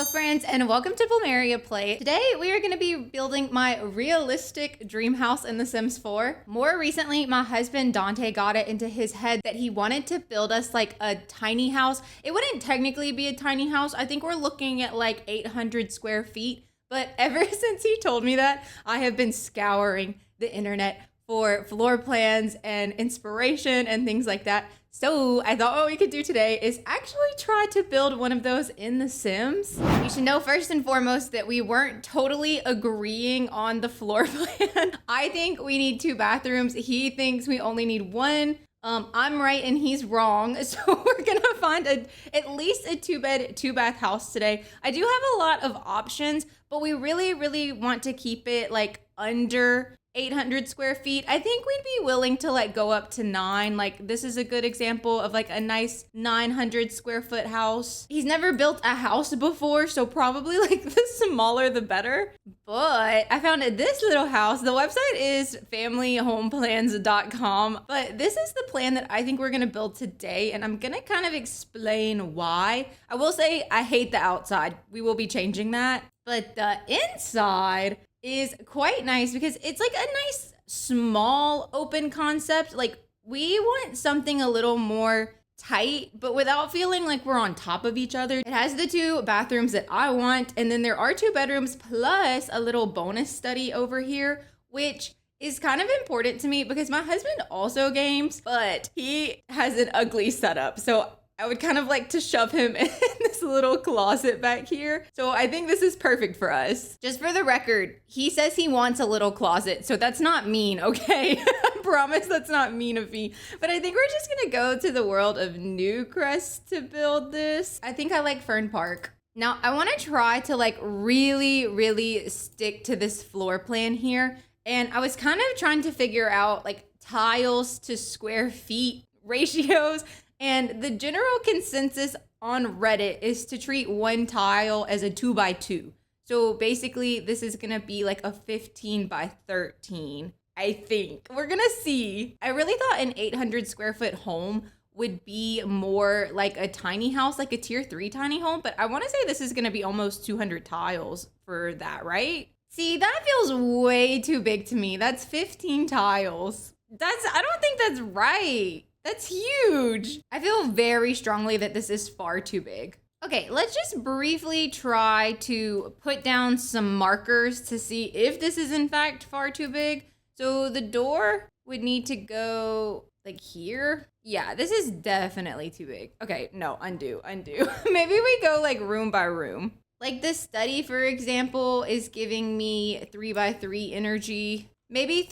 friends, and welcome to PlumeriaPlay. Today we are going to be building my realistic dream house in The Sims 4. More recently, my husband Dante got it into his head that he wanted to build us like a tiny house. It wouldn't technically be a tiny house. I think we're looking at like 800 square feet. But ever since he told me that, I have been scouring the internet for floor plans and inspiration and things like that. So I thought what we could do today is actually try to build one of those in The Sims. You should know first and foremost that we weren't totally agreeing on the floor plan. I think we need 2 bathrooms. He thinks we only need 1. I'm right and he's wrong. So we're gonna find at least a 2-bed, 2-bath house today. I do have a lot of options, but we really want to keep it like under 800 square feet. I think we'd be willing to like go up to 9. Like this is a good example of like a nice 900 square foot house. He's never built a house before, so probably like the smaller the better. But I found this little house. The website is familyhomeplans.com, but this is the plan that I think we're gonna build today, and I'm gonna kind of explain why. I will say I hate the outside. We will be changing that, but the inside is quite nice because it's like a nice small open concept. Like we want something a little more tight, but without feeling like we're on top of each other. It has the 2 bathrooms that I want, and then there are 2 bedrooms plus a little bonus study over here, which is kind of important to me because my husband also games, but he has an ugly setup. So I would kind of like to shove him in this little closet back here. So I think this is perfect for us. Just for the record, he says he wants a little closet. So that's not mean, okay? I promise that's not mean of me. But I think we're just gonna go to the world of Newcrest to build this. I think I like Fern Park. Now I wanna try to like really stick to this floor plan here. And I was kind of trying to figure out like tiles to square feet ratios. And the general consensus on Reddit is to treat 1 tile as a 2x2. So basically this is gonna be like a 15 by 13, I think. We're gonna see. I really thought an 800 square foot home would be more like a tiny house, like a tier 3 tiny home, but I wanna say this is gonna be almost 200 tiles for that, right? See, that feels way too big to me. That's 15 tiles. I don't think that's right. That's huge. I feel very strongly that this is far too big. Okay, let's just briefly try to put down some markers to see if this is in fact far too big. So the door would need to go like here. Yeah, this is definitely too big. Okay, no, undo. Maybe we go like room by room. Like this study, for example, is giving me 3x3 energy. Maybe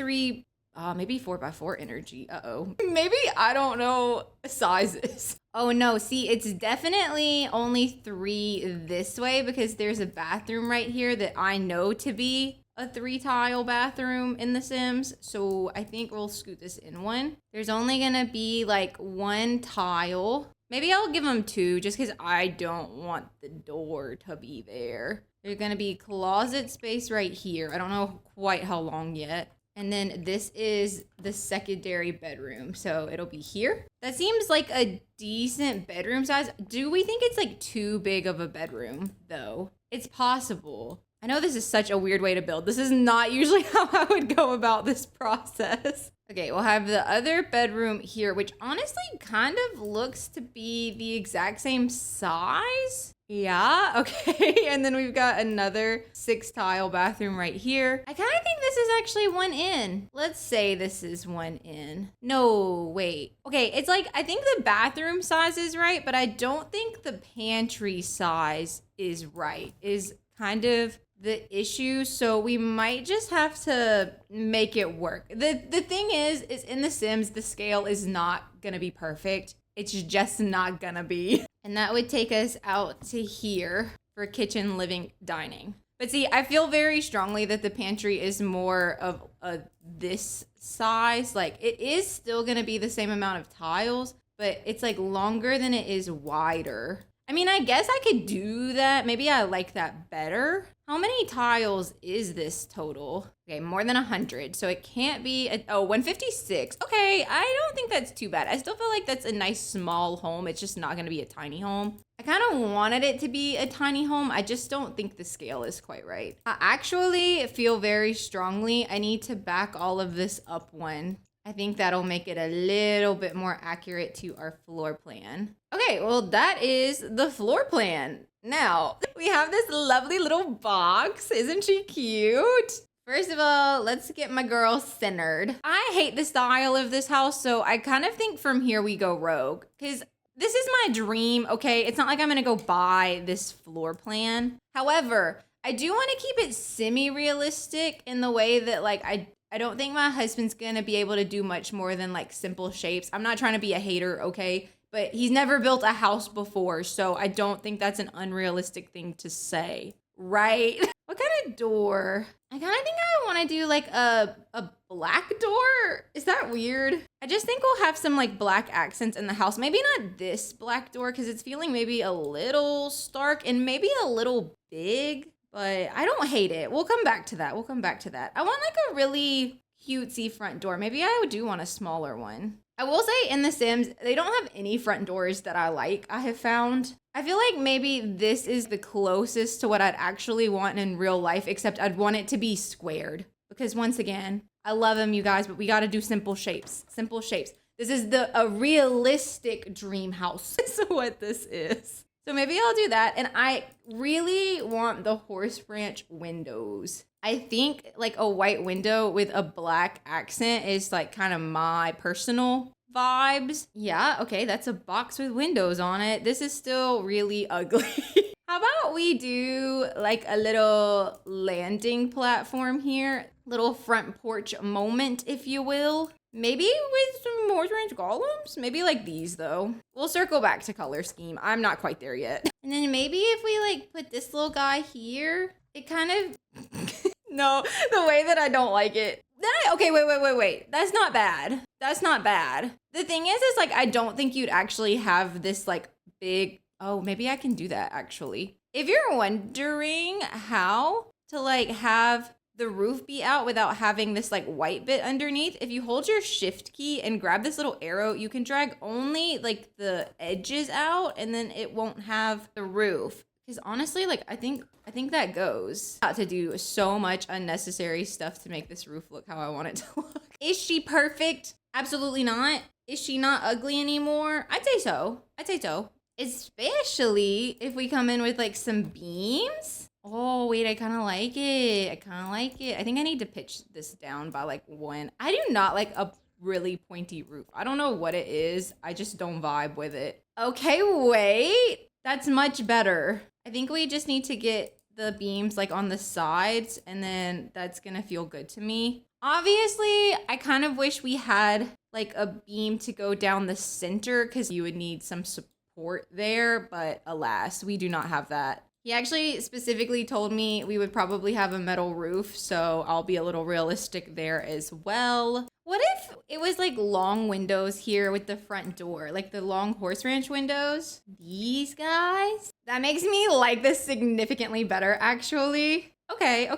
4x4 energy. Maybe I don't know sizes. Oh no, see, it's definitely only 3 this way because there's a bathroom right here that I know to be a 3 tile bathroom in The Sims. So I think we'll scoot this in 1. There's only gonna be like 1 tile. Maybe I'll give them 2 just because I don't want the door to be there. There's gonna be closet space right here. I don't know quite how long yet. And then this is the secondary bedroom. So it'll be here. That seems like a decent bedroom size. Do we think it's like too big of a bedroom though? It's possible. I know this is such a weird way to build. This is not usually how I would go about this process. Okay, we'll have the other bedroom here, which honestly kind of looks to be the exact same size. Yeah, okay. And then we've got another 6 tile bathroom right here. I kind of think this is actually 1 in. Let's say this is 1 in. No, wait. Okay, it's like, I think the bathroom size is right, but I don't think the pantry size is right, is kind of the issue. So we might just have to make it work. The thing is in The Sims, the scale is not gonna be perfect. It's just not gonna be. And that would take us out to here for kitchen, living, dining. But see, I feel very strongly that the pantry is more of this size. Like it is still gonna be the same amount of tiles, but it's like longer than it is wider. I I mean, I guess I could do that. Maybe I like that better. How many tiles is this total? Okay, more than 100. So it can't be, 156. Okay, I don't think that's too bad. I still feel like that's a nice small home. It's just not gonna be a tiny home. I kind of wanted it to be a tiny home. I just don't think the scale is quite right. I actually feel very strongly I need to back all of this up one. I think that'll make it a little bit more accurate to our floor plan. Okay, well, that is the floor plan. Now, we have this lovely little box. Isn't she cute? First of all, let's get my girl centered. I hate the style of this house, so I kind of think from here we go rogue. Because this is my dream, okay? It's not like I'm gonna go buy this floor plan. However, I do want to keep it semi-realistic in the way that, like, I don't think my husband's gonna be able to do much more than like simple shapes. I'm not trying to be a hater, okay? But he's never built a house before, so I don't think that's an unrealistic thing to say, right? What kind of door? I kind of think I want to do like a black door. Is that weird? I just think we'll have some like black accents in the house. Maybe not this black door because it's feeling maybe a little stark and maybe a little big. But I don't hate it. We'll come back to that. I want like a really cutesy front door. Maybe I do want a smaller one. I will say in The Sims, they don't have any front doors that I like, I have found. I feel like maybe this is the closest to what I'd actually want in real life, except I'd want it to be squared. Because once again, I love them, you guys, but we got to do simple shapes. Simple shapes. This is a realistic dream house. That's what this is. So maybe I'll do that. And I really want the horse branch windows. I think like a white window with a black accent is like kind of my personal vibes. Yeah, okay, that's a box with windows on it. This is still really ugly. How about we do like a little landing platform here? Little front porch moment, if you will. Maybe with some more range golems? Maybe like these though. We'll circle back to color scheme. I'm not quite there yet. And then maybe if we like put this little guy here, it kind of... No, the way that I don't like it. Okay, wait. That's not bad. The thing is like, I don't think you'd actually have this like big... Oh, maybe I can do that actually. If you're wondering how to like have the roof be out without having this like white bit underneath, if you hold your shift key and grab this little arrow, you can drag only like the edges out and then it won't have the roof. Because honestly, like I think that goes. Not to do so much unnecessary stuff to make this roof look how I want it to look. Is she perfect? Absolutely not. Is she not ugly anymore? I'd say so. Especially if we come in with like some beams. Oh, wait, I kind of like it. I think I need to pitch this down by like 1. I do not like a really pointy roof. I don't know what it is. I just don't vibe with it. Okay, wait. That's much better. I think we just need to get the beams like on the sides and then that's gonna feel good to me. Obviously, I kind of wish we had like a beam to go down the center because you would need some support there, but alas, we do not have that. He actually specifically told me we would probably have a metal roof, so I'll be a little realistic there as well. What if it was like long windows here with the front door, like the long horse ranch windows? These guys? That makes me like this significantly better, actually. Okay.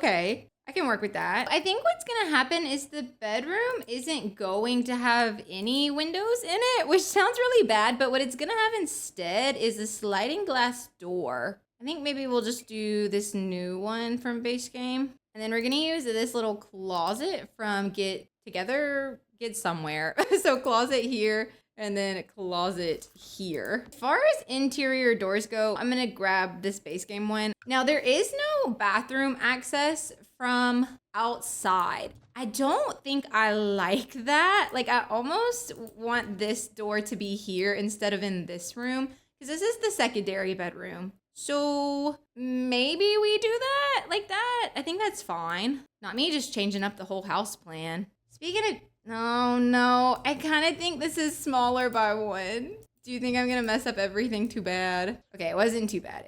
I can work with that. I think what's gonna happen is the bedroom isn't going to have any windows in it, which sounds really bad, but what it's gonna have instead is a sliding glass door. I think maybe we'll just do this new one from base game. And then we're gonna use this little closet from Get Somewhere. So closet here and then a closet here. As far as interior doors go, I'm gonna grab this base game one. Now there is no bathroom access from outside. I don't think I like that. Like I almost want this door to be here instead of in this room because this is the secondary bedroom. So maybe we do that like that. I think that's fine. Not me just changing up the whole house plan. Speaking of, no, I kind of think this is smaller by 1. Do you think I'm gonna mess up everything too bad? Okay, it wasn't too bad.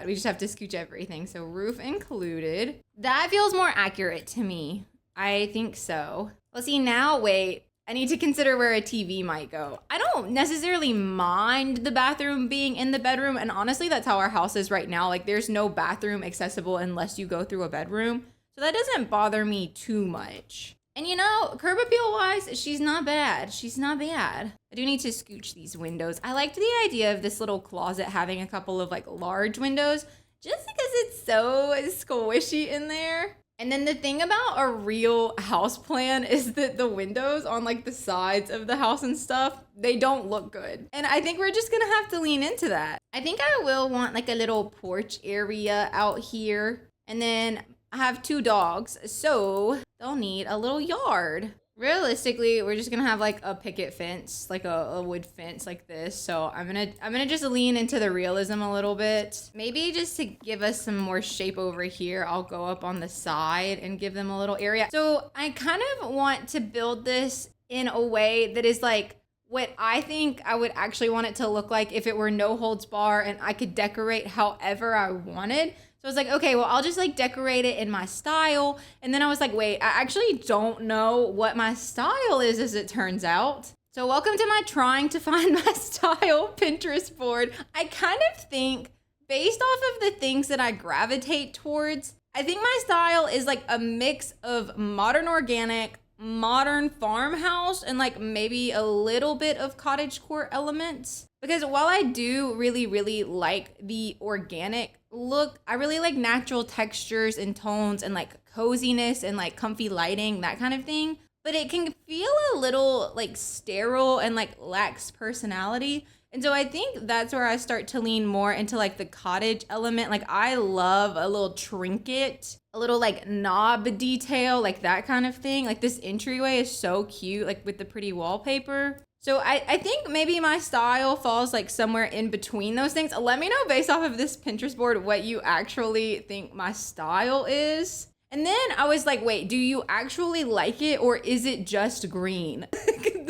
We just have to scooch everything. So roof included. That feels more accurate to me. I think so. Well, see now, wait. I need to consider where a TV might go. I don't necessarily mind the bathroom being in the bedroom. And honestly, that's how our house is right now. Like there's no bathroom accessible unless you go through a bedroom. So that doesn't bother me too much. And you know, curb appeal wise, she's not bad. She's not bad. I do need to scooch these windows. I liked the idea of this little closet having a couple of like large windows just because it's so squishy in there. And then the thing about a real house plan is that the windows on like the sides of the house and stuff, they don't look good. And I think we're just gonna have to lean into that. I think I will want like a little porch area out here. And then I have 2 dogs, so they'll need a little yard. Realistically, we're just gonna have like a picket fence, like a wood fence like this. So I'm gonna just lean into the realism a little bit. Maybe just to give us some more shape over here, I'll go up on the side and give them a little area. So I kind of want to build this in a way that is like what I think I would actually want it to look like if it were no holds bar and I could decorate however I wanted. So I was like, okay, well, I'll just like decorate it in my style. And then I was like, wait, I actually don't know what my style is as it turns out. So welcome to my trying to find my style Pinterest board. I kind of think based off of the things that I gravitate towards, I think my style is like a mix of modern organic, modern farmhouse, and like maybe a little bit of cottagecore elements. Because while I do really like the organic look, I really like natural textures and tones and like coziness and like comfy lighting, that kind of thing. But it can feel a little like sterile and like lacks personality. And so I think that's where I start to lean more into like the cottage element. Like I love a little trinket, a little like knob detail, like that kind of thing. Like this entryway is so cute, like with the pretty wallpaper. So I think maybe my style falls like somewhere in between those things. Let me know based off of this Pinterest board what you actually think my style is. And then I was like, wait, do you actually like it or is it just green?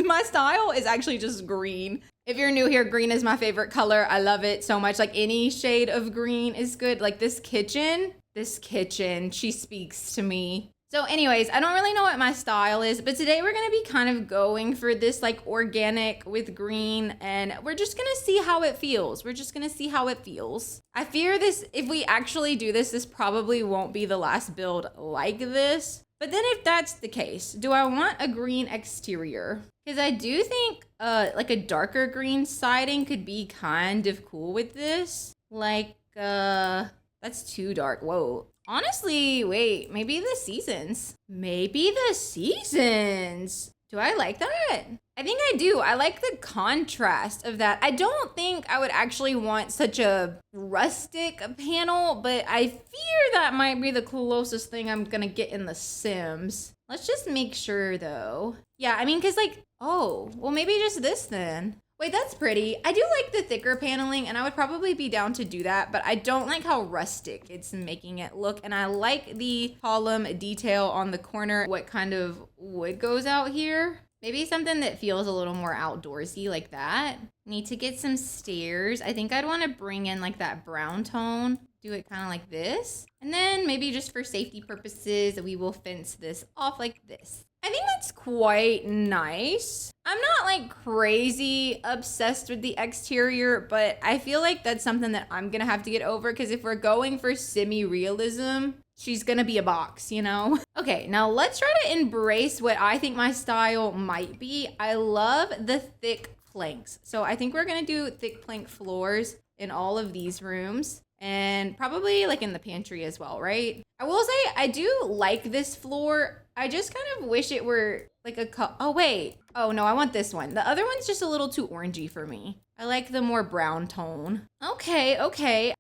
My style is actually just green. If you're new here, green is my favorite color. I love it so much. Like any shade of green is good. Like this kitchen, she speaks to me. So anyways, I don't really know what my style is, but today we're gonna be kind of going for this like organic with green, and we're just gonna see how it feels. I fear this, if we actually do this, this probably won't be the last build like this. But then if that's the case, do I want a green exterior? Because I do think like a darker green siding could be kind of cool with this. Like, that's too dark. Whoa. Honestly, wait, maybe the seasons. Do I like that? I think I do. I like the contrast of that. I don't think I would actually want such a rustic panel, but I fear that might be the closest thing I'm gonna get in The Sims. Let's just make sure though. Yeah, I mean, cause like, oh, well maybe just this then. Wait, that's pretty. I do like the thicker paneling and I would probably be down to do that, but I don't like how rustic it's making it look. And I like the column detail on the corner. What kind of wood goes out here? Maybe something that feels a little more outdoorsy like that. Need to get some stairs. I think I'd want to bring in like that brown tone. Do it kind of like this. And then maybe just for safety purposes, we will fence this off like this. I think that's quite nice. I'm not like crazy obsessed with the exterior, but I feel like that's something that I'm gonna have to get over because if we're going for semi-realism, she's gonna be a box, you know? Okay, now let's try to embrace what I think my style might be. I love the thick planks. So I think we're gonna do thick plank floors in all of these rooms. And probably like in the pantry as well, right? I will say I do like this floor. I just kind of wish it were like oh wait. Oh no, I want this one. The other one's just a little too orangey for me. I like the more brown tone. Okay.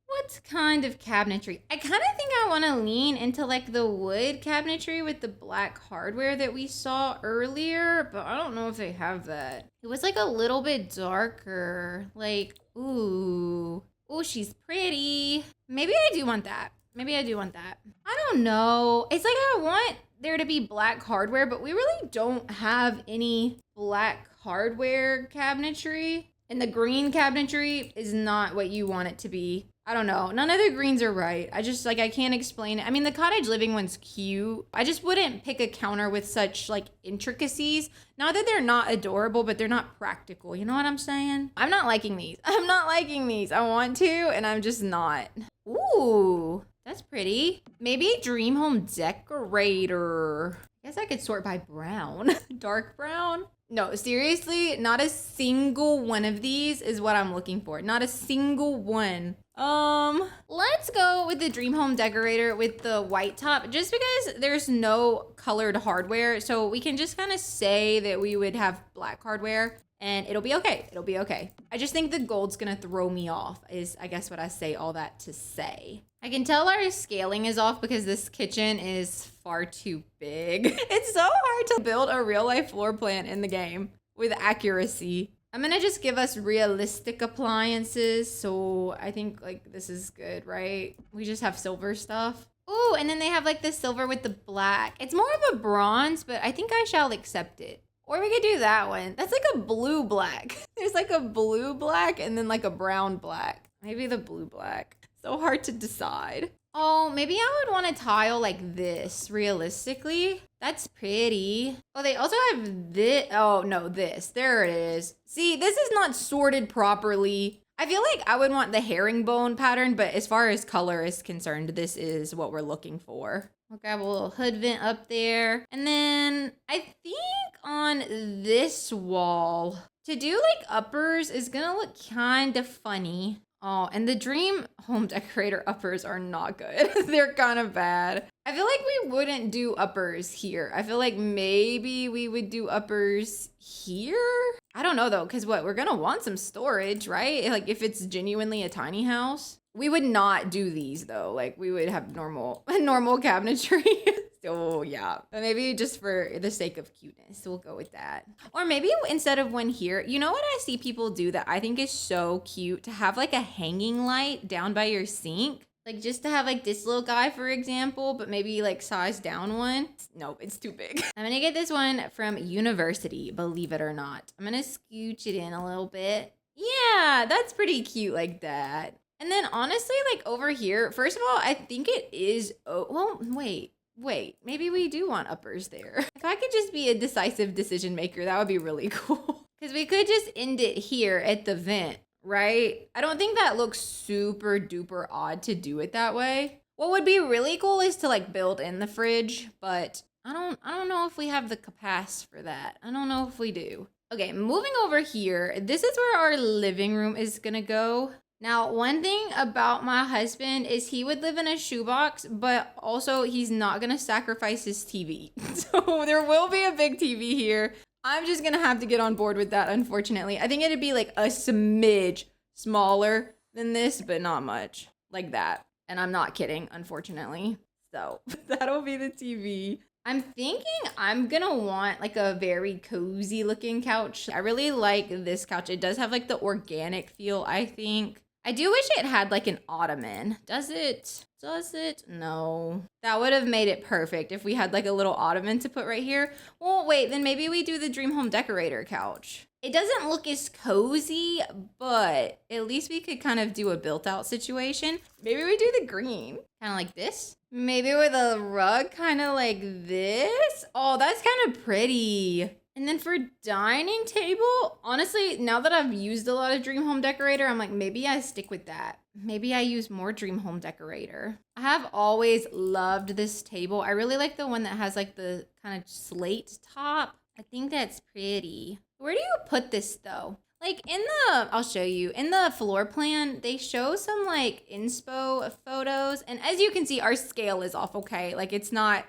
What kind of cabinetry? I kind of think I want to lean into like the wood cabinetry with the black hardware that we saw earlier, but I don't know if they have that. It was like a little bit darker. Like, ooh. Oh, she's pretty. Maybe I do want that. I don't know. It's like I want there to be black hardware, but we really don't have any black hardware cabinetry. And the green cabinetry is not what you want it to be. I don't know. None of the greens are right. I just like, I can't explain it. I mean, the cottage living one's cute. I just wouldn't pick a counter with such like intricacies. Not that they're not adorable, but they're not practical. You know what I'm saying? I'm not liking these. I'm not liking these. I want to, and I'm just not. Ooh, that's pretty. Maybe dream home decorator. I guess I could sort by brown. Dark brown. No, seriously, not a single one of these is what I'm looking for. Not a single one. Let's go with the dream home decorator with the white top, just because there's no colored hardware. So we can just kind of say that we would have black hardware and it'll be okay. It'll be okay. I just think the gold's gonna throw me off is, I guess, what I say all that to say. I can tell our scaling is off because this kitchen is far too big. It's so hard to build a real life floor plan in the game with accuracy. I'm gonna just give us realistic appliances. So I think like this is good, right? We just have silver stuff. Ooh, and then they have like the silver with the black. It's more of a bronze, but I think I shall accept it. Or we could do that one. That's like a blue black. There's like a blue black and then like a brown black. Maybe the blue black. So hard to decide. Oh, maybe I would want a tile like this, realistically. That's pretty. Oh, they also have this. Oh, no, this. There it is. See, this is not sorted properly. I feel like I would want the herringbone pattern, but as far as color is concerned, this is what we're looking for. We'll grab a little hood vent up there. And then I think on this wall, to do like uppers is gonna look kind of funny. Oh, and the dream home decorator uppers are not good. They're kind of bad. I feel like we wouldn't do uppers here. I feel like maybe we would do uppers here. I don't know though, because what? We're gonna want some storage, right? Like if it's genuinely a tiny house. We would not do these though. Like we would have normal cabinetry. So yeah, but maybe just for the sake of cuteness, we'll go with that. Or maybe instead of one here, you know what I see people do that I think is so cute? To have like a hanging light down by your sink. Like just to have like this little guy, for example, but maybe like size down one. Nope, it's too big. I'm gonna get this one from University, believe it or not. I'm gonna scooch it in a little bit. Yeah, that's pretty cute like that. And then honestly, like over here, first of all, I think it is, oh, well, wait, maybe we do want uppers there. If I could just be a decisive decision maker, that would be really cool. Because we could just end it here at the vent, right? I don't think that looks super duper odd to do it that way. What would be really cool is to like build in the fridge, but I don't know if we have the capacity for that. I don't know if we do. Okay, moving over here, this is where our living room is gonna go. Now, one thing about my husband is he would live in a shoebox, but also he's not gonna sacrifice his TV. So there will be a big TV here. I'm just gonna have to get on board with that, unfortunately. I think it'd be like a smidge smaller than this, but not much like that. And I'm not kidding, unfortunately. So that'll be the TV. I'm thinking I'm gonna want like a very cozy looking couch. I really like this couch. It does have like the organic feel, I think. I do wish it had like an ottoman. Does it? Does it? No. That would have made it perfect if we had like a little ottoman to put right here. Well, wait, then maybe we do the dream home decorator couch. It doesn't look as cozy, but at least we could kind of do a built out situation. Maybe we do the green, kind of like this. Maybe with a rug kind of like this. Oh, that's kind of pretty. And then for dining table, honestly, now that I've used a lot of Dream Home Decorator, I'm like, maybe I stick with that. Maybe I use more Dream Home Decorator. I have always loved this table. I really like the one that has like the kind of slate top. I think that's pretty. Where do you put this though? Like in the, I'll show you, in the floor plan, they show some like inspo photos. And as you can see, our scale is off, okay? Like it's not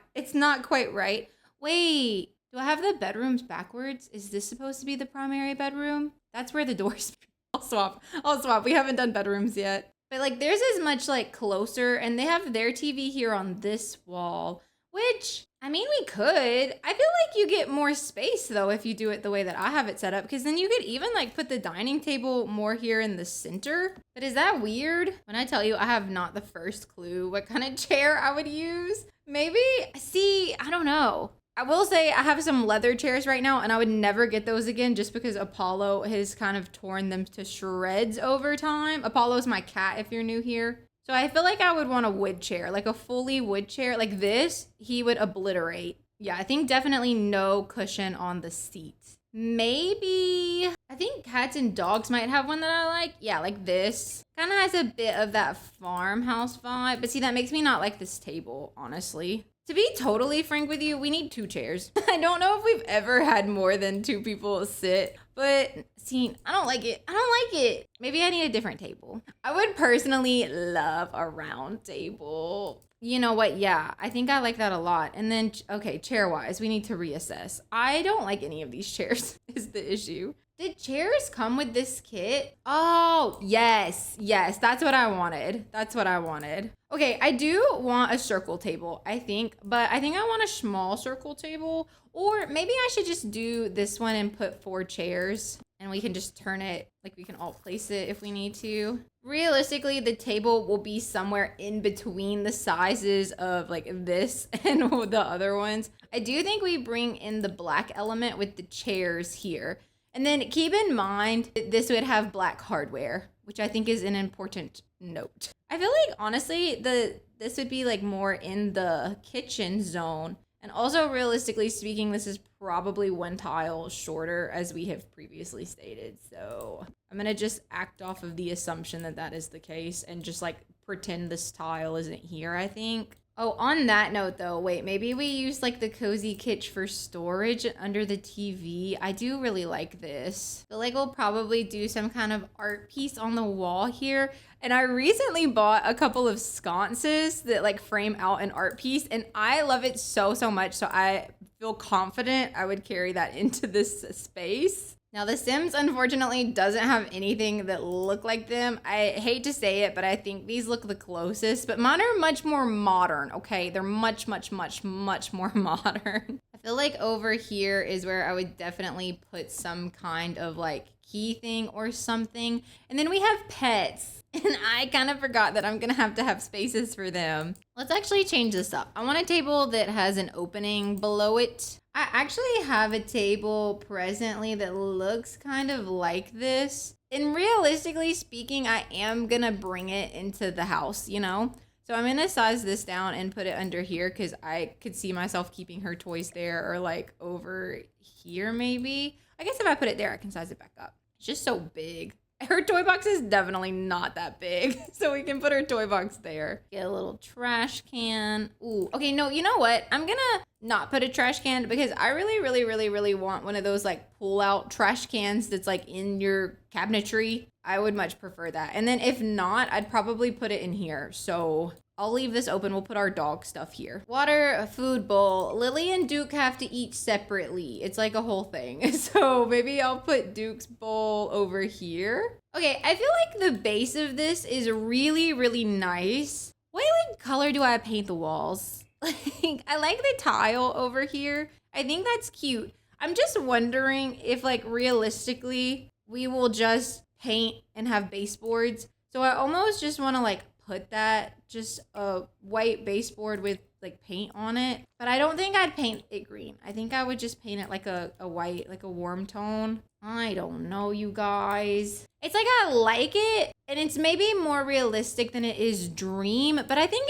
quite right. Wait. Do I have the bedrooms backwards? Is this supposed to be the primary bedroom? That's where the doors. I'll swap. We haven't done bedrooms yet. But like theirs is much like closer and they have their TV here on this wall, which I mean, we could. I feel like you get more space though if you do it the way that I have it set up, because then you could even like put the dining table more here in the center. But is that weird? When I tell you I have not the first clue what kind of chair I would use. Maybe, see, I don't know. I will say I have some leather chairs right now, and I would never get those again just because Apollo has kind of torn them to shreds over time. Apollo's my cat if you're new here. So I feel like I would want a wood chair, like a fully wood chair. Like this, he would obliterate. Yeah, I think definitely no cushion on the seat. Maybe, I think cats and dogs might have one that I like. Yeah, like this. Kind of has a bit of that farmhouse vibe. But see, that makes me not like this table, honestly. To be totally frank with you, we need 2 chairs. I don't know if we've ever had more than 2 people sit. But see, I don't like it. I don't like it. Maybe I need a different table. I would personally love a round table. You know what? Yeah, I think I like that a lot. And then, okay, chair-wise, we need to reassess. I don't like any of these chairs is the issue. Did chairs come with this kit? Oh, yes. Yes, that's what I wanted. That's what I wanted. Okay, I do want a circle table, I think. But I think I want a small circle table. Or maybe I should just do this one and put 4 chairs. And we can just turn it, like we can all place it if we need to. Realistically, the table will be somewhere in between the sizes of like this and the other ones. I do think we bring in the black element with the chairs here. And then keep in mind, this would have black hardware, which I think is an important note. I feel like, honestly, this would be like more in the kitchen zone. And also, realistically speaking, this is probably 1 tile shorter, as we have previously stated. So I'm going to just act off of the assumption that that is the case and just like pretend this tile isn't here, I think. Oh, on that note though, wait, maybe we use like the cozy kitsch for storage under the TV. I do really like this. I feel like we'll probably do some kind of art piece on the wall here. And I recently bought a couple of sconces that like frame out an art piece, and I love it so much. So I feel confident I would carry that into this space. Now, The Sims, unfortunately, doesn't have anything that look like them. I hate to say it, but I think these look the closest. But mine are much more modern, okay? They're much more modern. I feel like over here is where I would definitely put some kind of, like, key thing or something. And then we have pets. And I kind of forgot that I'm going to have spaces for them. Let's actually change this up. I want a table that has an opening below it. I actually have a table presently that looks kind of like this. And realistically speaking, I am going to bring it into the house, you know? So I'm going to size this down and put it under here because I could see myself keeping her toys there, or like over here maybe. I guess if I put it there, I can size it back up. It's just so big. Her toy box is definitely not that big, so we can put her toy box there. Get a little trash can. Ooh, okay, no, you know what? I'm gonna not put a trash can because I really want one of those like pull-out trash cans that's like in your cabinetry. I would much prefer that. And then if not, I'd probably put it in here. So I'll leave this open. We'll put our dog stuff here. Water, a food bowl. Lily and Duke have to eat separately. It's like a whole thing. So maybe I'll put Duke's bowl over here. Okay, I feel like the base of this is really nice. What like color do I paint the walls? Like, I like the tile over here. I think that's cute. I'm just wondering if like realistically we will just paint and have baseboards. So I almost just want to like put that just a white baseboard with like paint on it, but I don't think I'd paint it green. I think I would just paint it like a white, like a warm tone. I don't know, you guys. It's like I like it, and it's maybe more realistic than it is dream, but I think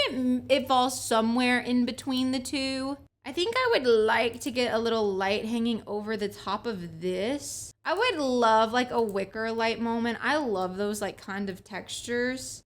it falls somewhere in between the two. I think I would like to get a little light hanging over the top of this. I would love like a wicker light moment. I love those like kind of textures.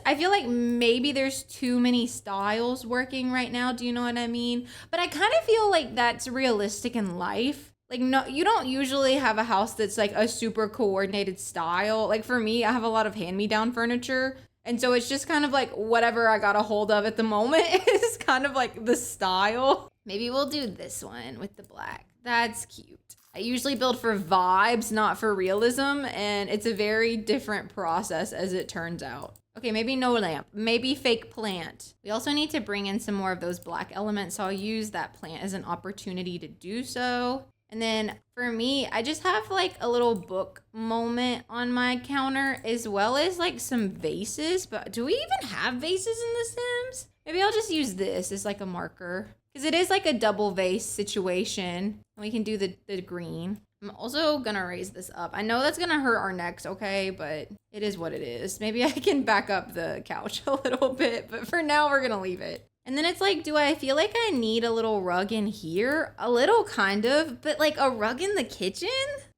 I feel like maybe there's too many styles working right now. Do you know what I mean? But I kind of feel like that's realistic in life. Like, no, you don't usually have a house that's like a super coordinated style. Like for me, I have a lot of hand-me-down furniture. And so it's just kind of like whatever I got a hold of at the moment is kind of like the style. Maybe we'll do this one with the black. That's cute. I usually build for vibes, not for realism. And it's a very different process as it turns out. Okay, maybe no lamp, maybe fake plant. We also need to bring in some more of those black elements, so I'll use that plant as an opportunity to do so. And then for me, I just have like a little book moment on my counter, as well as like some vases. But do we even have vases in The Sims? Maybe I'll just use this as like a marker because it is like a double vase situation. And we can do the green. I'm also gonna raise this up. I know that's gonna hurt our necks, okay? But it is what it is. Maybe I can back up the couch a little bit, but for now we're gonna leave it. And then it's like, do I feel like I need a little rug in here? A little, kind of, but like a rug in the kitchen?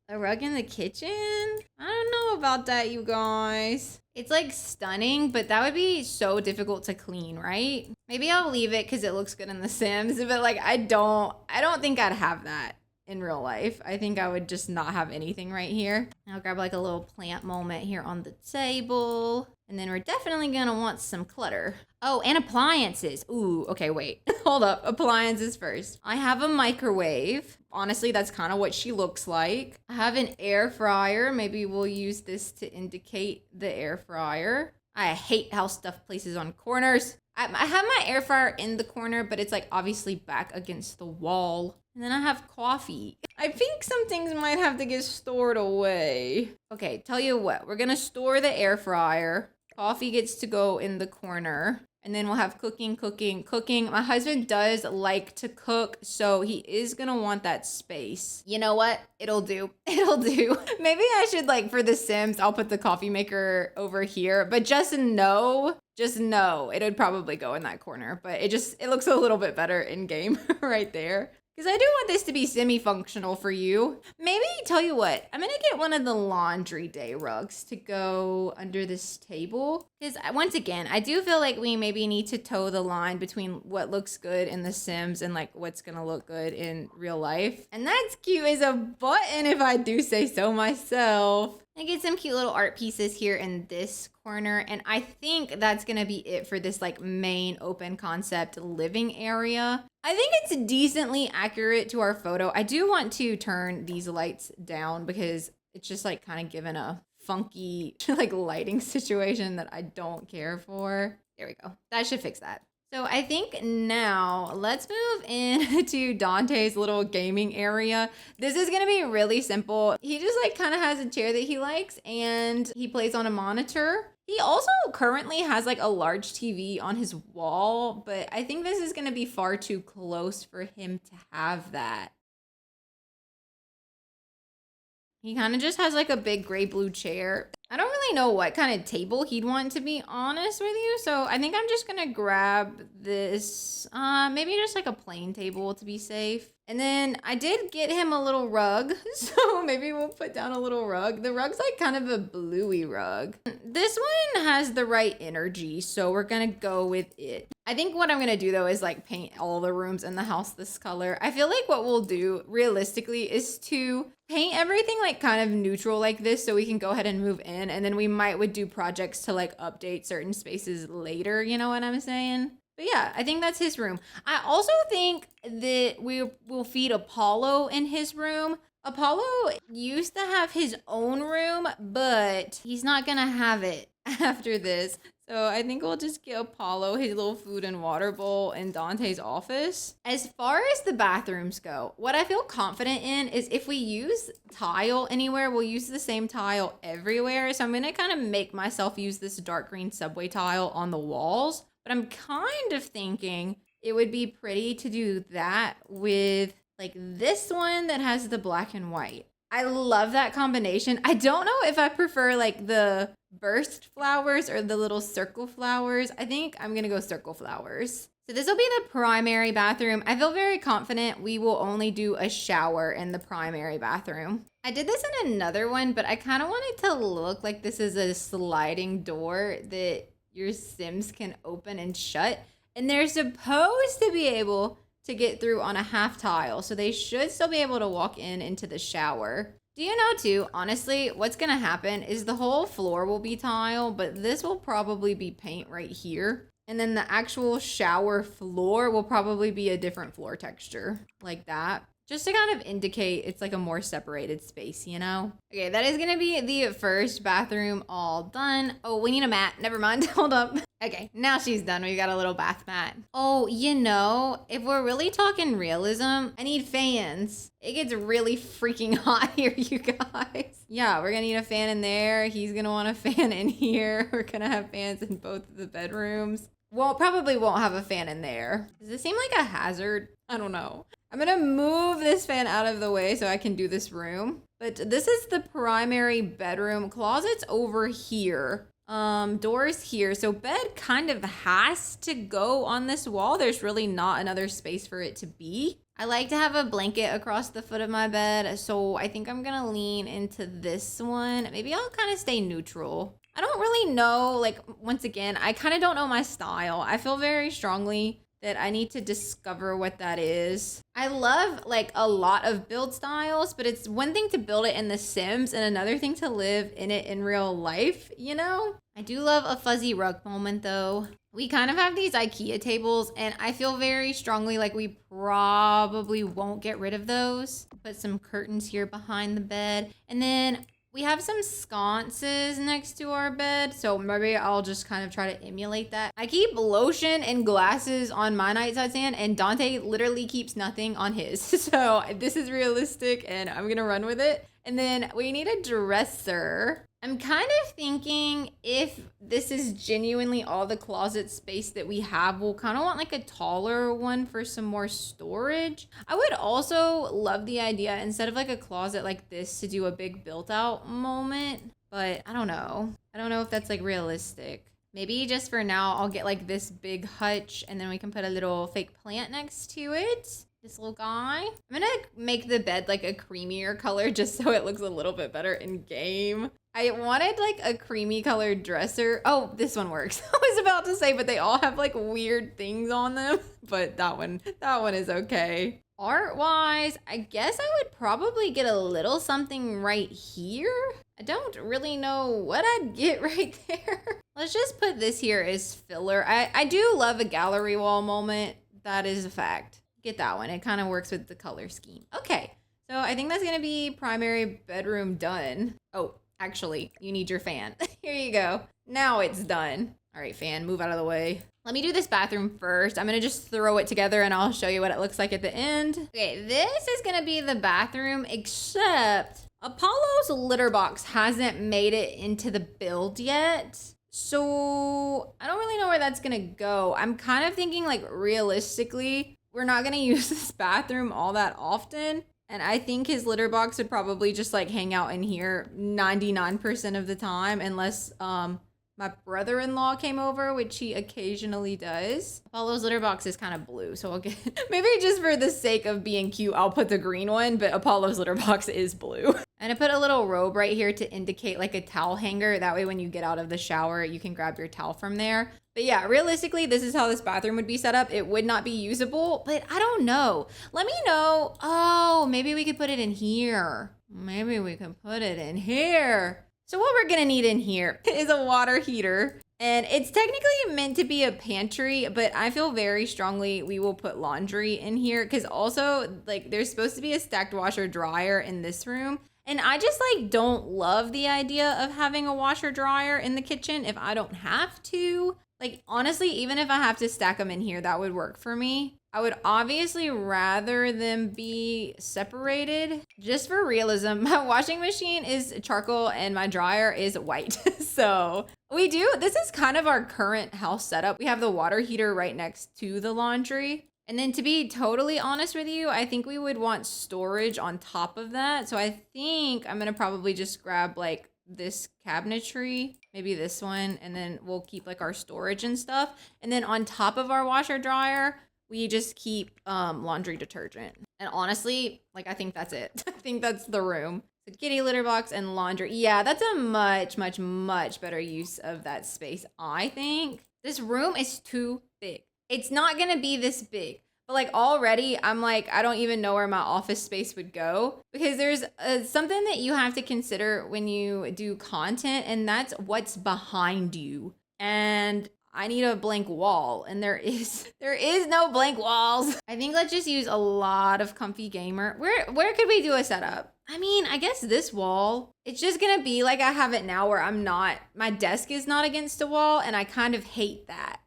A rug in the kitchen? I don't know about that, you guys. It's like stunning, but that would be so difficult to clean, right? Maybe I'll leave it because it looks good in The Sims, but like I don't think I'd have that in real life. I think I would just not have anything right here. I'll grab like a little plant moment here on the table. And then we're definitely gonna want some clutter. Oh, and appliances. Ooh, okay, wait. Hold up, appliances first. I have a microwave. Honestly, that's kind of what she looks like. I have an air fryer. Maybe we'll use this to indicate the air fryer. I hate how stuff places on corners. I have my air fryer in the corner, but it's like obviously back against the wall. And then I have coffee. I think some things might have to get stored away. Okay, tell you what, we're gonna store the air fryer. Coffee gets to go in the corner. And then we'll have cooking. My husband does like to cook, so he is gonna want that space. You know what? It'll do. It'll do. Maybe I should, like, for The Sims, I'll put the coffee maker over here. But just know, it would probably go in that corner. But it looks a little bit better in game right there. Because I do want this to be semi-functional for you. Maybe, tell you what, I'm going to get one of the laundry day rugs to go under this table. Because once again, I do feel like we maybe need to toe the line between what looks good in The Sims and like what's going to look good in real life. And that's cute as a button if I do say so myself. I get some cute little art pieces here in this corner. And I think that's going to be it for this like main open concept living area. I think it's decently accurate to our photo. I do want to turn these lights down because it's just like kind of given a funky like lighting situation that I don't care for. There we go. That should fix that. So I think now let's move into Dante's little gaming area. This is going to be really simple. He just like kind of has a chair that he likes and he plays on a monitor. He also currently has like a large TV on his wall, but I think this is going to be far too close for him to have that. He kind of just has like a big gray blue chair. I don't really know what kind of table he'd want, to be honest with you. So I think I'm just going to grab this, maybe just like a plain table to be safe. And then I did get him a little rug. So maybe we'll put down a little rug. The rug's like kind of a bluey rug. This one has the right energy, so we're going to go with it. I think what I'm going to do though is like paint all the rooms in the house this color. I feel like what we'll do realistically is to paint everything like kind of neutral like this so we can go ahead and move in, and then we would do projects to like update certain spaces later, you know what I'm saying? But yeah, I think that's his room. I also think that we will feed Apollo in his room. Apollo used to have his own room, but he's not gonna have it after this. So I think we'll just get Apollo his little food and water bowl in Dante's office. As far as the bathrooms go, what I feel confident in is if we use tile anywhere, we'll use the same tile everywhere. So I'm gonna kind of make myself use this dark green subway tile on the walls. But I'm kind of thinking it would be pretty to do that with like this one that has the black and white. I love that combination. I don't know if I prefer like the burst flowers or the little circle flowers. I think I'm gonna go circle flowers. So this will be the primary bathroom. I feel very confident we will only do a shower in the primary bathroom. I did this in another one, but I kind of want it to look like this is a sliding door that your Sims can open and shut. And they're supposed to be able to get through on a half tile. So they should still be able to walk into the shower. Do you know too, honestly, what's gonna happen is the whole floor will be tile, but this will probably be paint right here. And then the actual shower floor will probably be a different floor texture like that. Just to kind of indicate it's like a more separated space, you know? Okay, that is gonna be the first bathroom all done. Oh, we need a mat. Never mind, hold up. Okay, now she's done. We got a little bath mat. Oh, you know, if we're really talking realism, I need fans. It gets really freaking hot here, you guys. Yeah, we're gonna need a fan in there. He's gonna want a fan in here. We're gonna have fans in both of the bedrooms. Well, probably won't have a fan in there. Does this seem like a hazard? I don't know. I'm gonna move this fan out of the way so I can do this room. But this is the primary bedroom. Closet's over here. Doors here. So bed kind of has to go on this wall. There's really not another space for it to be. I like to have a blanket across the foot of my bed. So I think I'm gonna lean into this one. Maybe I'll kind of stay neutral. I don't really know, like, once again, I kind of don't know my style. I feel very strongly that I need to discover what that is. I love like a lot of build styles, but it's one thing to build it in The Sims and another thing to live in it in real life, you know? I do love a fuzzy rug moment though. We kind of have these IKEA tables and I feel very strongly like we probably won't get rid of those. Put some curtains here behind the bed. And then we have some sconces next to our bed, so maybe I'll just kind of try to emulate that. I keep lotion and glasses on my nightside stand, and Dante literally keeps nothing on his. So this is realistic, and I'm gonna run with it. And then we need a dresser. I'm kind of thinking if this is genuinely all the closet space that we have, we'll kind of want like a taller one for some more storage. I would also love the idea instead of like a closet like this to do a big built out moment, but I don't know. I don't know if that's like realistic. Maybe just for now, I'll get like this big hutch and then we can put a little fake plant next to it. This little guy. I'm gonna make the bed like a creamier color just so it looks a little bit better in game. I wanted like a creamy colored dresser. Oh, this one works. I was about to say, but they all have like weird things on them. But that one is okay. Art-wise, I guess I would probably get a little something right here. I don't really know what I'd get right there. Let's just put this here as filler. I do love a gallery wall moment. That is a fact. Get that one. It kind of works with the color scheme. Okay, so I think that's gonna be primary bedroom done. Oh, actually, you need your fan. Here you go. Now it's done. All right, fan, move out of the way. Let me do this bathroom first. I'm gonna just throw it together and I'll show you what it looks like at the end. Okay, this is gonna be the bathroom, except Apollo's litter box hasn't made it into the build yet. So I don't really know where that's gonna go. I'm kind of thinking like realistically, we're not gonna use this bathroom all that often. And I think his litter box would probably just like hang out in here 99% of the time, unless my brother-in-law came over, which he occasionally does. Apollo's litter box is kind of blue, so I'll get, maybe just for the sake of being cute, I'll put the green one, but Apollo's litter box is blue. And I put a little robe right here to indicate like a towel hanger. That way when you get out of the shower, you can grab your towel from there. But yeah, realistically, this is how this bathroom would be set up. It would not be usable, but I don't know. Let me know. Oh, maybe we could put it in here. Maybe we can put it in here. So what we're gonna need in here is a water heater. And it's technically meant to be a pantry, but I feel very strongly we will put laundry in here because also like there's supposed to be a stacked washer dryer in this room. And I just like don't love the idea of having a washer dryer in the kitchen if I don't have to. Like honestly, even if I have to stack them in here, that would work for me. I would obviously rather them be separated just for realism. My washing machine is charcoal and my dryer is white. So this is kind of our current house setup. We have the water heater right next to the laundry. And then to be totally honest with you, I think we would want storage on top of that. So I think I'm gonna probably just grab like this cabinetry, maybe this one, and then we'll keep like our storage and stuff. And then on top of our washer dryer, we just keep laundry detergent. And honestly, like I think that's it. I think that's the room. So kitty litter box and laundry. Yeah, that's a much, much, much better use of that space, I think. This room is too big. It's not gonna be this big. But like already, I'm like, I don't even know where my office space would go because there's something that you have to consider when you do content, and that's what's behind you. And I need a blank wall, and there is no blank walls. I think let's just use a lot of comfy gamer. Where could we do a setup? I mean, I guess this wall, it's just gonna be like I have it now where my desk is not against a wall, and I kind of hate that.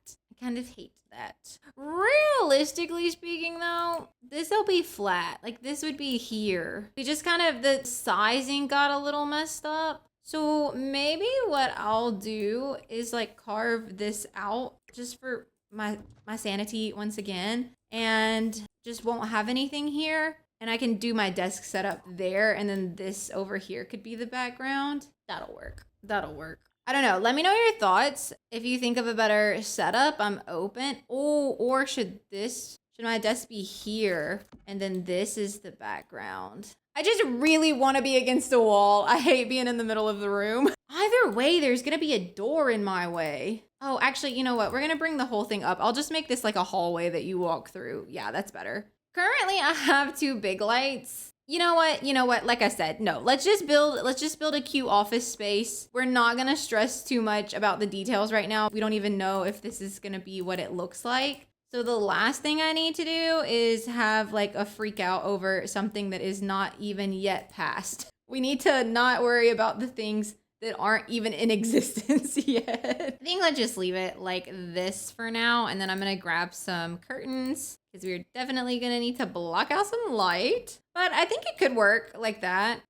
That. Realistically speaking though, this'll be flat. Like this would be here. We just kind of, the sizing got a little messed up. So maybe what I'll do is like carve this out just for my sanity once again and just won't have anything here. And I can do my desk setup there, and then this over here could be the background. That'll work. That'll work. I don't know. Let me know your thoughts. If you think of a better setup, I'm open. Oh, or should my desk be here? And then this is the background. I just really want to be against a wall. I hate being in the middle of the room. Either way, there's going to be a door in my way. Oh, actually, you know what? We're going to bring the whole thing up. I'll just make this like a hallway that you walk through. Yeah, that's better. Currently, I have 2 big lights. You know what? Like I said, no, let's just build a cute office space. We're not going to stress too much about the details right now. We don't even know if this is going to be what it looks like. So the last thing I need to do is have like a freak out over something that is not even yet passed. We need to not worry about the things that aren't even in existence yet. I think let's just leave it like this for now. And then I'm gonna grab some curtains because we're definitely gonna need to block out some light. But I think it could work like that.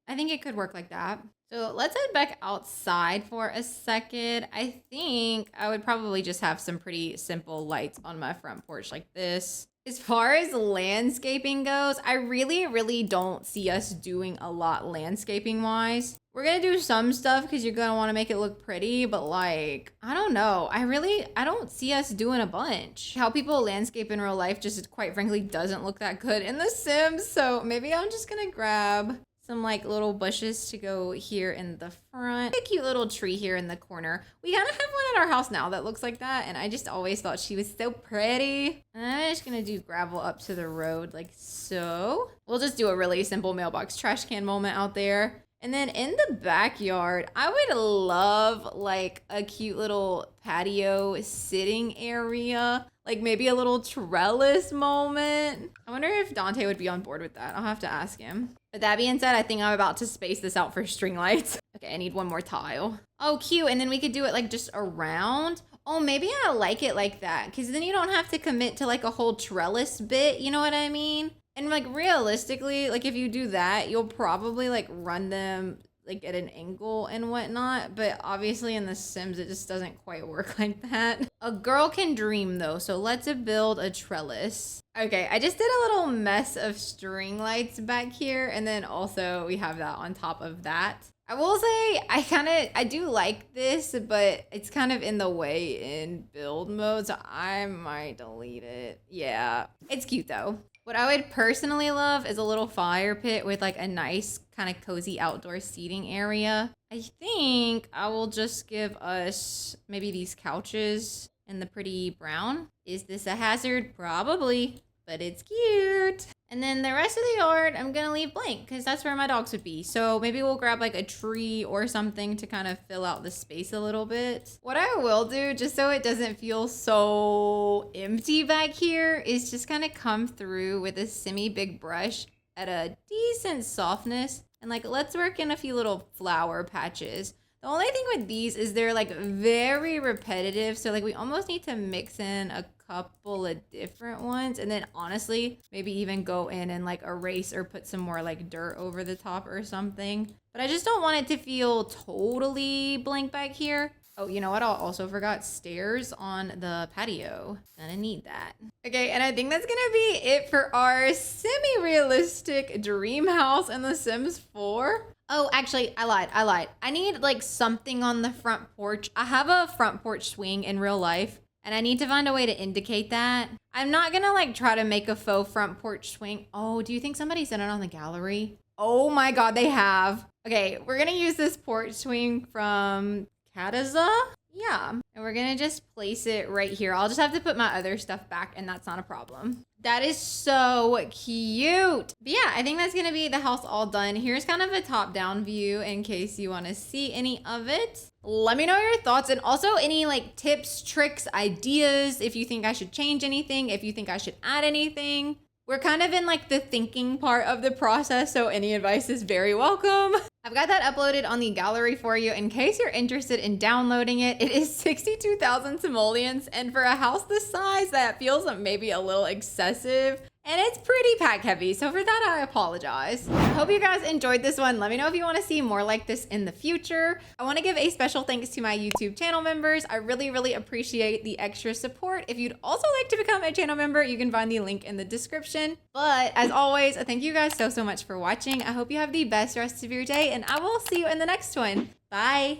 So let's head back outside for a second. I think I would probably just have some pretty simple lights on my front porch like this. As far as landscaping goes, I really don't see us doing a lot landscaping wise. We're gonna do some stuff because you're gonna want to make it look pretty, but like, I don't know. I don't see us doing a bunch. How people landscape in real life just quite frankly doesn't look that good in The Sims. So maybe I'm just gonna grab some like little bushes to go here in the front. A cute little tree here in the corner. We kind of have one at our house now that looks like that, and I just always thought she was so pretty. And I'm just gonna do gravel up to the road like so. We'll just do a really simple mailbox trash can moment out there. And then in the backyard, I would love like a cute little patio sitting area, like maybe a little trellis moment. I wonder if Dante would be on board with that. I'll have to ask him. But that being said, I think I'm about to space this out for string lights. Okay, I need one more tile. Oh, cute. And then we could do it like just around. Oh, maybe I like it like that because then you don't have to commit to like a whole trellis bit. You know what I mean? And like realistically, like if you do that, you'll probably like run them like at an angle and whatnot. But obviously in The Sims, it just doesn't quite work like that. A girl can dream though. So let's build a trellis. Okay, I just did a little mess of string lights back here. And then also we have that on top of that. I will say I do like this, but it's kind of in the way in build mode. So I might delete it. Yeah, it's cute though. What I would personally love is a little fire pit with like a nice kind of cozy outdoor seating area. I think I will just give us maybe these couches in the pretty brown. Is this a hazard? Probably, but it's cute. And then the rest of the yard, I'm gonna leave blank because that's where my dogs would be. So maybe we'll grab like a tree or something to kind of fill out the space a little bit. What I will do, just so it doesn't feel so empty back here, is just kind of come through with a semi-big brush at a decent softness. And like, let's work in a few little flower patches. The only thing with these is they're like very repetitive. So like we almost need to mix in a couple of different ones. And then honestly, maybe even go in and like erase or put some more like dirt over the top or something. But I just don't want it to feel totally blank back here. Oh, you know what? I also forgot stairs on the patio. Gonna need that. Okay, and I think that's gonna be it for our semi-realistic dream house in The Sims 4. Oh, actually, I lied. I need like something on the front porch. I have a front porch swing in real life, and I need to find a way to indicate that. I'm not gonna like try to make a faux front porch swing. Oh, do you think somebody's done it on the gallery? Oh my God, they have. Okay, we're gonna use this porch swing from Kataza. Yeah, and we're gonna just place it right here. I'll just have to put my other stuff back and that's not a problem. That is so cute. But yeah, I think that's gonna be the house all done. Here's kind of a top-down view in case you wanna see any of it. Let me know your thoughts and also any like tips, tricks, ideas, if you think I should change anything, if you think I should add anything. We're kind of in like the thinking part of the process, so any advice is very welcome. I've got that uploaded on the gallery for you in case you're interested in downloading it. It is 62,000 simoleons, and for a house this size, that feels maybe a little excessive. And it's pretty pack heavy, so for that I apologize. I hope you guys enjoyed this one. Let me know if you want to see more like this in the future. I want to give a special thanks to my YouTube channel members. I really appreciate the extra support. If you'd also like to become a channel member, you can find the link in the description. But as always, thank you guys so much for watching. I hope you have the best rest of your day, and I will see you in the next one. Bye.